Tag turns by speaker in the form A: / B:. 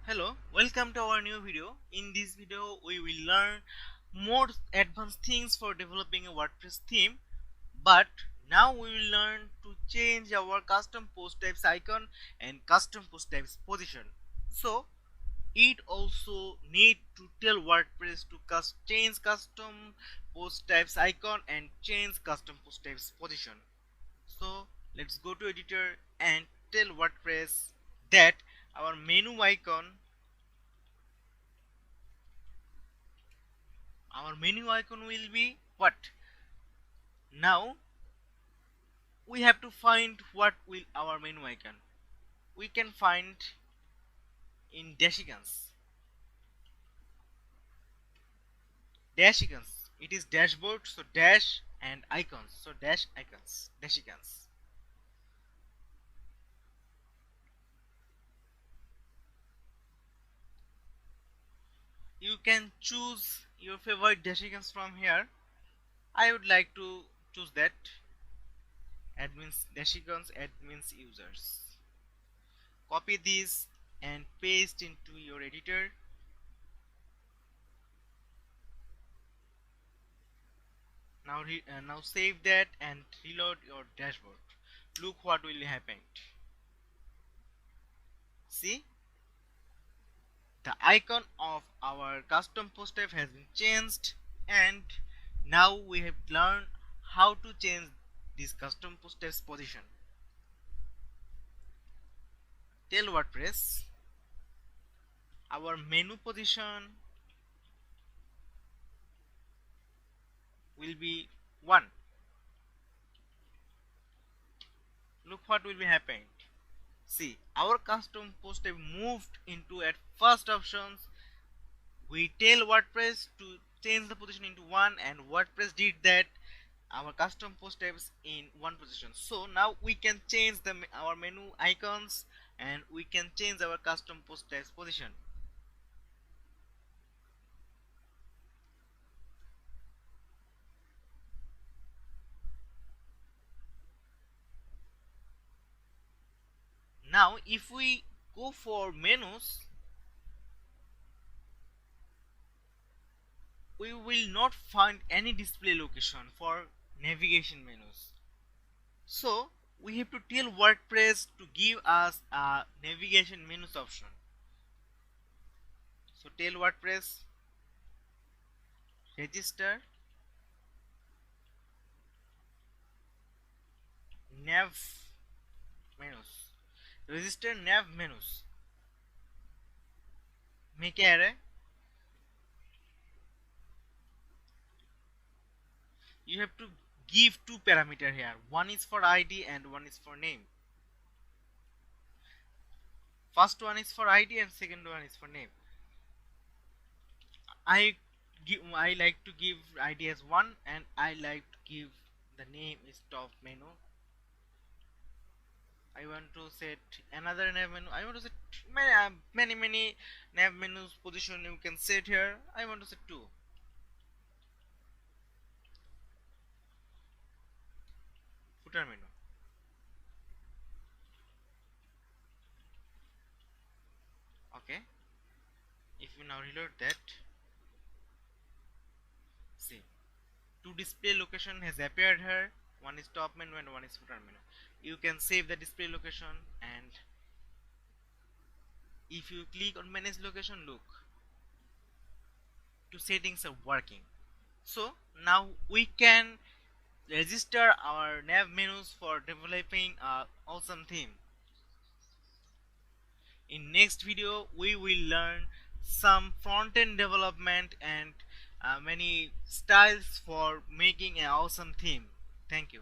A: Hello, welcome to our new video. In this video, we will learn more advanced things for developing a WordPress theme. But now we will learn to change our custom post types icon and custom post types position. So it also need to tell WordPress to change custom post types icon and change custom post types position. So let's go to editor and tell WordPress that our menu icon will be what. Now we have to find what will our menu icon. We can find in dash icons. It is dashboard, so dash and icons, so dash icons. You can choose your favorite dash icons from here. I would like to choose that admins dash icons admins users. Copy this and paste into your editor. Now save that and reload your dashboard. Look what will happen. See, the icon of our custom post type has been changed, and now we have learned how to change this custom post type's position. Tell WordPress our menu position will be 1. Look what will be happening. See, our custom post type moved into at first options. We tell WordPress to change the position into 1, and WordPress did that. Our custom post types in 1 position. So now we can change our menu icons, and we can change our custom post types position. Now if we go for menus, we will not find any display location for navigation menus. So we have to tell WordPress to give us a navigation menus option. So tell WordPress register nav menus. Register nav menus. Make an array. You have to give two parameter here. One is for ID and one is for name. First one is for ID and second one is for name. I like to give ID as 1, and I like to give the name is top menu. I want to set another nav menu. I want to set many nav menus position you can set here. I want to set 2. Footer menu. Okay. If you now reload that, see, two display location has appeared here. One is top menu and one is footer menu. You can save the display location, and if you click on manage location, look, two settings are working. So now we can register our nav menus for developing a awesome theme. In next video we will learn some front-end development and many styles for making an awesome theme. Thank you.